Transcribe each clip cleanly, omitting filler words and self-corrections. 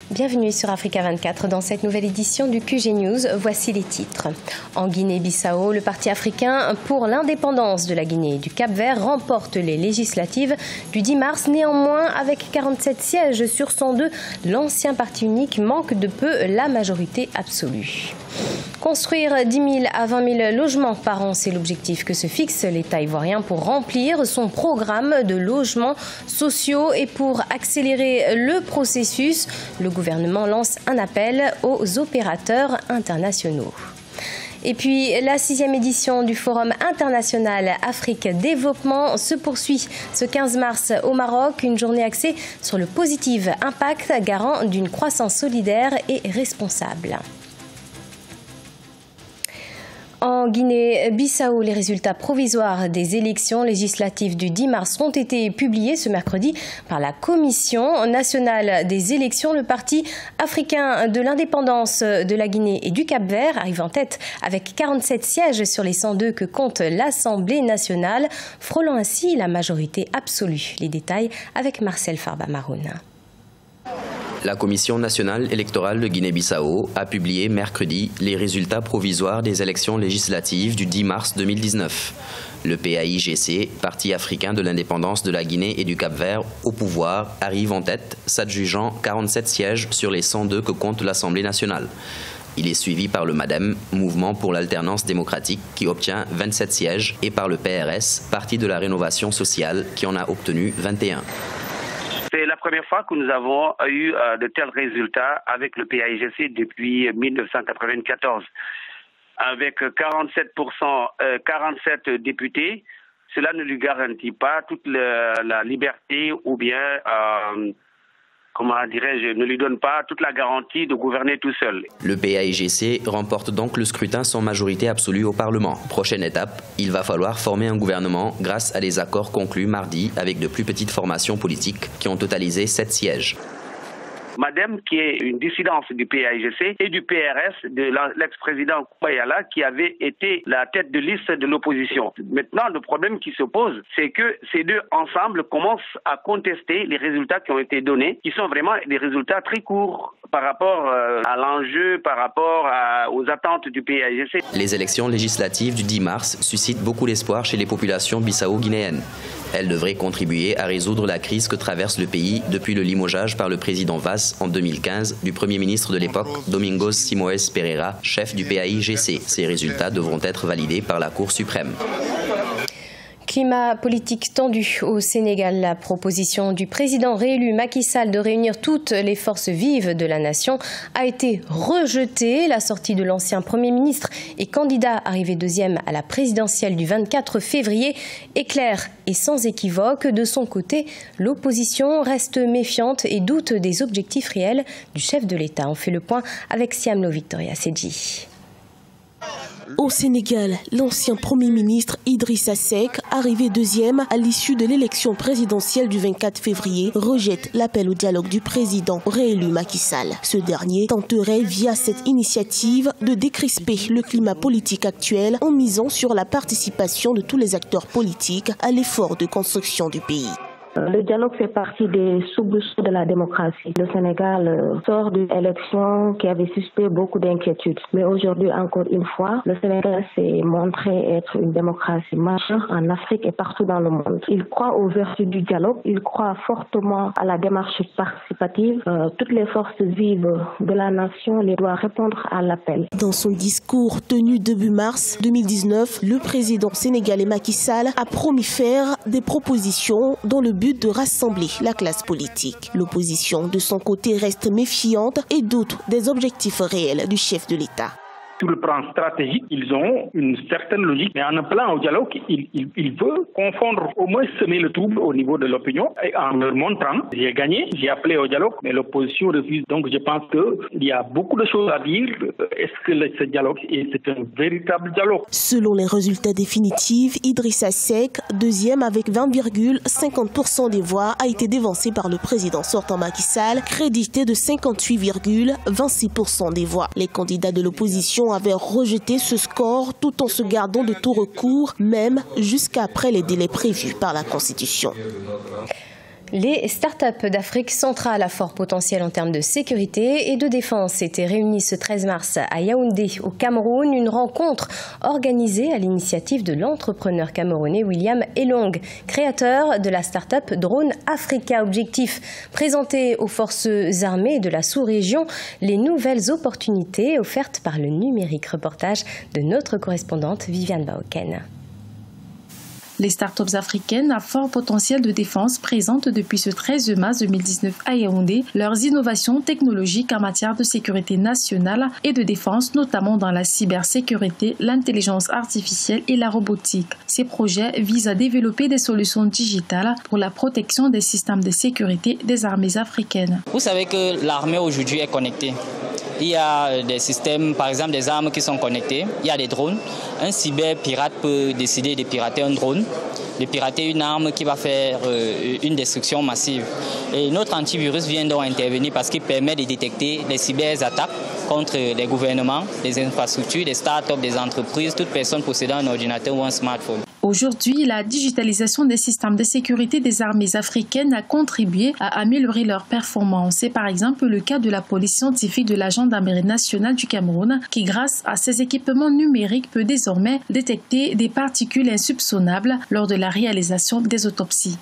Bienvenue sur Africa 24 dans cette nouvelle édition du QG News. Voici les titres. En Guinée-Bissau, le Parti africain pour l'indépendance de la Guinée et du Cap-Vert remporte les législatives du 10 mars. Néanmoins, avec 47 sièges sur 102, l'ancien parti unique manque de peu la majorité absolue. Construire 10 000 à 20 000 logements par an, c'est l'objectif que se fixe l'État ivoirien pour remplir son programme de logements sociaux et pour accélérer le processus. Le gouvernement lance un appel aux opérateurs internationaux. Et puis, la 6e édition du Forum international Afrique Développement se poursuit ce 15 mars au Maroc. Une journée axée sur le positif impact garant d'une croissance solidaire et responsable. En Guinée-Bissau, les résultats provisoires des élections législatives du 10 mars ont été publiés ce mercredi par la Commission nationale des élections. Le Parti africain de l'indépendance de la Guinée et du Cap-Vert arrive en tête avec 47 sièges sur les 102 que compte l'Assemblée nationale, frôlant ainsi la majorité absolue. Les détails avec Marcel Farba-Maroun. La Commission nationale électorale de Guinée-Bissau a publié mercredi les résultats provisoires des élections législatives du 10 mars 2019. Le PAIGC, Parti africain de l'indépendance de la Guinée et du Cap-Vert, au pouvoir, arrive en tête, s'adjugeant 47 sièges sur les 102 que compte l'Assemblée nationale. Il est suivi par le MADEM, Mouvement pour l'alternance démocratique, qui obtient 27 sièges, et par le PRS, Parti de la rénovation sociale, qui en a obtenu 21. C'est la première fois que nous avons eu de tels résultats avec le PAIGC depuis 1994. Avec 47 députés, cela ne lui garantit pas toute la liberté ou bien, ne lui donne pas toute la garantie de gouverner tout seul. Le PAIGC remporte donc le scrutin sans majorité absolue au Parlement. Prochaine étape, il va falloir former un gouvernement grâce à des accords conclus mardi avec de plus petites formations politiques qui ont totalisé 7 sièges. Madame, qui est une dissidence du PAIGC et du PRS, de l'ex-président Kouayala, qui avait été la tête de liste de l'opposition. Maintenant, le problème qui se pose, c'est que ces deux ensemble commencent à contester les résultats qui ont été donnés, qui sont vraiment des résultats très courts par rapport à l'enjeu, par rapport aux attentes du PAIGC. Les élections législatives du 10 mars suscitent beaucoup d'espoir chez les populations bissau-guinéennes. Elles devraient contribuer à résoudre la crise que traverse le pays depuis le limogeage par le président Vaz en 2015 du Premier ministre de l'époque, Domingos Simoes Pereira, chef du PAIGC. Ces résultats devront être validés par la Cour suprême. Climat politique tendu au Sénégal. La proposition du président réélu Macky Sall de réunir toutes les forces vives de la nation a été rejetée. La sortie de l'ancien Premier ministre et candidat arrivé deuxième à la présidentielle du 24 février est claire et sans équivoque. De son côté, l'opposition reste méfiante et doute des objectifs réels du chef de l'État. On fait le point avec Siamlo Victoria Sedji. Au Sénégal, l'ancien Premier ministre Idrissa Seck, arrivé deuxième à l'issue de l'élection présidentielle du 24 février, rejette l'appel au dialogue du président réélu Macky Sall. Ce dernier tenterait via cette initiative de décrisper le climat politique actuel en misant sur la participation de tous les acteurs politiques à l'effort de construction du pays. Le dialogue fait partie des soubresauts de la démocratie. Le Sénégal sort d'une élection qui avait suscité beaucoup d'inquiétudes. Mais aujourd'hui, encore une fois, le Sénégal s'est montré être une démocratie majeure en Afrique et partout dans le monde. Il croit aux vertus du dialogue, il croit fortement à la démarche participative. Toutes les forces vives de la nation doivent répondre à l'appel. Dans son discours tenu début mars 2019, le président sénégalais Macky Sall a promis faire des propositions dans le but de rassembler la classe politique. L'opposition, de son côté, reste méfiante et doute des objectifs réels du chef de l'État. Sur le plan stratégique, ils ont une certaine logique, mais en appelant au dialogue, il veut confondre, au moins semer le trouble au niveau de l'opinion, et en leur montrant, j'ai gagné, j'ai appelé au dialogue, mais l'opposition refuse. Donc je pense qu'il y a beaucoup de choses à dire. Est-ce que ce dialogue, c'est un véritable dialogue? Selon les résultats définitifs, Idrissa Seck, deuxième avec 20,50% des voix, a été dévancé par le président sortant Macky Sall, crédité de 58,26% des voix. Les candidats de l'opposition avait rejeté ce score tout en se gardant de tout recours, même jusqu'après les délais prévus par la Constitution. Les startups d'Afrique centrale à fort potentiel en termes de sécurité et de défense étaient réunies ce 13 mars à Yaoundé, au Cameroun. Une rencontre organisée à l'initiative de l'entrepreneur camerounais William Elong, créateur de la startup Drone Africa. Objectif, présenter aux forces armées de la sous-région les nouvelles opportunités offertes par le numérique. Reportage de notre correspondante Viviane Baoken. Les startups africaines à fort potentiel de défense présentent depuis ce 13 mars 2019 à Yaoundé leurs innovations technologiques en matière de sécurité nationale et de défense, notamment dans la cybersécurité, l'intelligence artificielle et la robotique. Ces projets visent à développer des solutions digitales pour la protection des systèmes de sécurité des armées africaines. Vous savez que l'armée aujourd'hui est connectée. Il y a des systèmes, par exemple des armes qui sont connectées, il y a des drones. Un cyberpirate peut décider de pirater un drone, de pirater une arme qui va faire une destruction massive. Et notre antivirus vient donc intervenir parce qu'il permet de détecter les cyberattaques contre les gouvernements, les infrastructures, les startups, des entreprises, toute personne possédant un ordinateur ou un smartphone. Aujourd'hui, la digitalisation des systèmes de sécurité des armées africaines a contribué à améliorer leurs performances. C'est par exemple le cas de la police scientifique de la gendarmerie nationale du Cameroun qui, grâce à ses équipements numériques, peut désormais détecter des particules insoupçonnables lors de la réalisation des autopsies.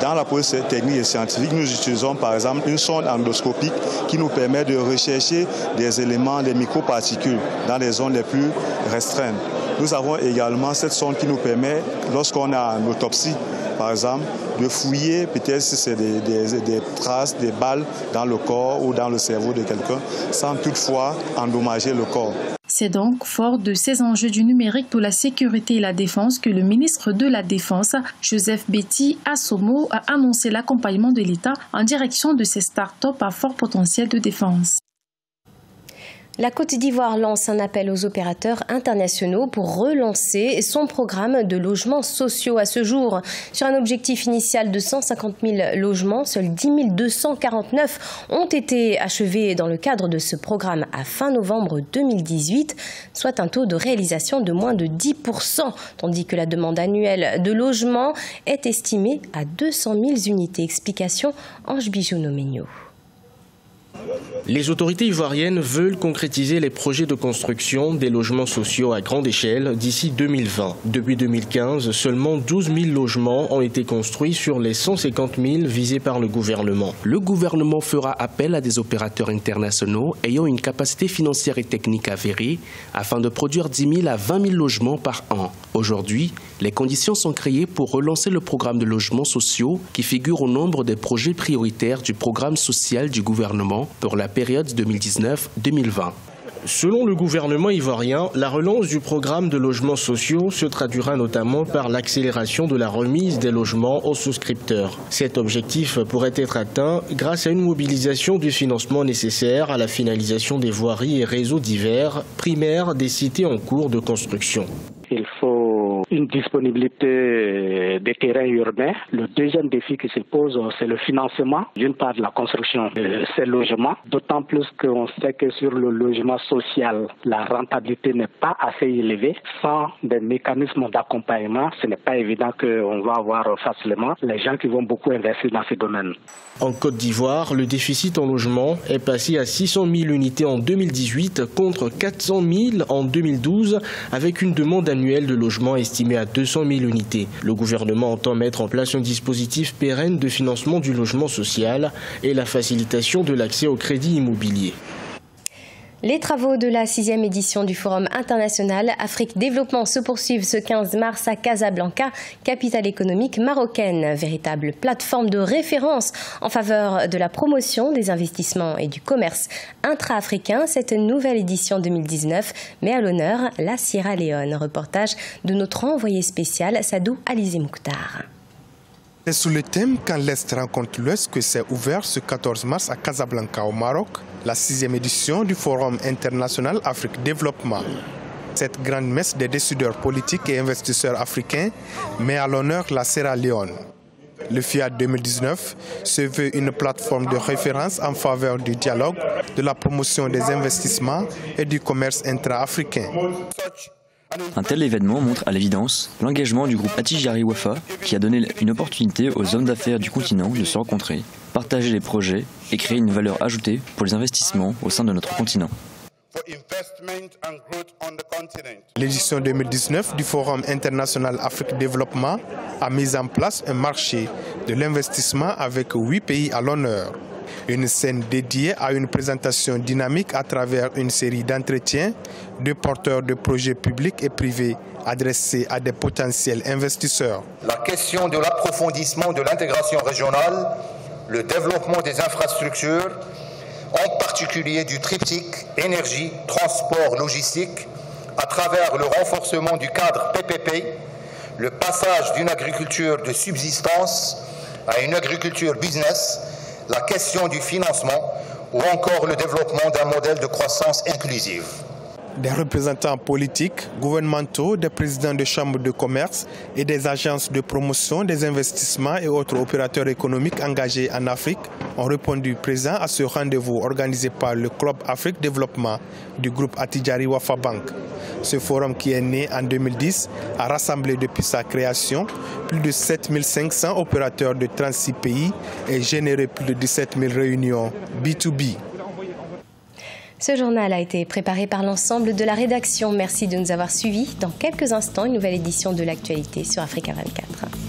Dans la police technique et scientifique, nous utilisons par exemple une sonde endoscopique qui nous permet de rechercher des éléments, des microparticules dans les zones les plus restreintes. Nous avons également cette sonde qui nous permet, lorsqu'on a une autopsie, par exemple, de fouiller peut-être si c'est des traces, des balles dans le corps ou dans le cerveau de quelqu'un, sans toutefois endommager le corps. C'est donc fort de ces enjeux du numérique pour la sécurité et la défense que le ministre de la Défense, Joseph Betty Assomo, a annoncé l'accompagnement de l'État en direction de ces start-up à fort potentiel de défense. La Côte d'Ivoire lance un appel aux opérateurs internationaux pour relancer son programme de logements sociaux. À ce jour, sur un objectif initial de 150 000 logements, seuls 10 249 ont été achevés dans le cadre de ce programme à fin novembre 2018, soit un taux de réalisation de moins de 10%, tandis que la demande annuelle de logement est estimée à 200 000 unités. Explication Ange Bijou-Noménio. Les autorités ivoiriennes veulent concrétiser les projets de construction des logements sociaux à grande échelle d'ici 2020. Depuis 2015, seulement 12 000 logements ont été construits sur les 150 000 visés par le gouvernement. Le gouvernement fera appel à des opérateurs internationaux ayant une capacité financière et technique avérée afin de produire 10 000 à 20 000 logements par an. Aujourd'hui, les conditions sont créées pour relancer le programme de logements sociaux qui figure au nombre des projets prioritaires du programme social du gouvernement pour la période 2019-2020. Selon le gouvernement ivoirien, la relance du programme de logements sociaux se traduira notamment par l'accélération de la remise des logements aux souscripteurs. Cet objectif pourrait être atteint grâce à une mobilisation du financement nécessaire à la finalisation des voiries et réseaux divers primaires des cités en cours de construction. Il faut une disponibilité des terrains urbains. Le deuxième défi qui se pose, c'est le financement, d'une part de la construction de ces logements, d'autant plus qu'on sait que sur le logement social, la rentabilité n'est pas assez élevée. Sans des mécanismes d'accompagnement, ce n'est pas évident qu'on va avoir facilement les gens qui vont beaucoup investir dans ces domaines. En Côte d'Ivoire, le déficit en logement est passé à 600 000 unités en 2018 contre 400 000 en 2012, avec une demande annuelle de logement estimée à 200 000 unités. Le gouvernement entend mettre en place un dispositif pérenne de financement du logement social et la facilitation de l'accès au crédit immobilier. Les travaux de la 6e édition du Forum international Afrique Développement se poursuivent ce 15 mars à Casablanca, capitale économique marocaine. Véritable plateforme de référence en faveur de la promotion des investissements et du commerce intra-africain. Cette nouvelle édition 2019 met à l'honneur la Sierra Leone. Reportage de notre envoyé spécial Sadou Alizé Mouktar. C'est sous le thème « Quand l'Est rencontre l'Ouest » que s'est ouvert ce 14 mars à Casablanca au Maroc, la 6e édition du Forum international Afrique Développement. Cette grande messe des décideurs politiques et investisseurs africains met à l'honneur la Sierra Leone. Le FIAD 2019 se veut une plateforme de référence en faveur du dialogue, de la promotion des investissements et du commerce intra-africain. Un tel événement montre à l'évidence l'engagement du groupe Attijari Wafa qui a donné une opportunité aux hommes d'affaires du continent de se rencontrer, partager les projets et créer une valeur ajoutée pour les investissements au sein de notre continent. L'édition 2019 du Forum international Afrique Développement a mis en place un marché de l'investissement avec 8 pays à l'honneur. Une scène dédiée à une présentation dynamique à travers une série d'entretiens de porteurs de projets publics et privés adressés à des potentiels investisseurs. La question de l'approfondissement de l'intégration régionale, le développement des infrastructures, en particulier du triptyque énergie, transport, logistique, à travers le renforcement du cadre PPP, le passage d'une agriculture de subsistance à une agriculture business, la question du financement ou encore le développement d'un modèle de croissance inclusive. Des représentants politiques, gouvernementaux, des présidents de chambres de commerce et des agences de promotion des investissements et autres opérateurs économiques engagés en Afrique ont répondu présents à ce rendez-vous organisé par le Club Afrique Développement du groupe Attijari Wafa Bank. Ce forum qui est né en 2010 a rassemblé depuis sa création plus de 7500 opérateurs de 36 pays et généré plus de 17 000 réunions B2B. Ce journal a été préparé par l'ensemble de la rédaction. Merci de nous avoir suivis. Dans quelques instants, une nouvelle édition de l'actualité sur Africa 24.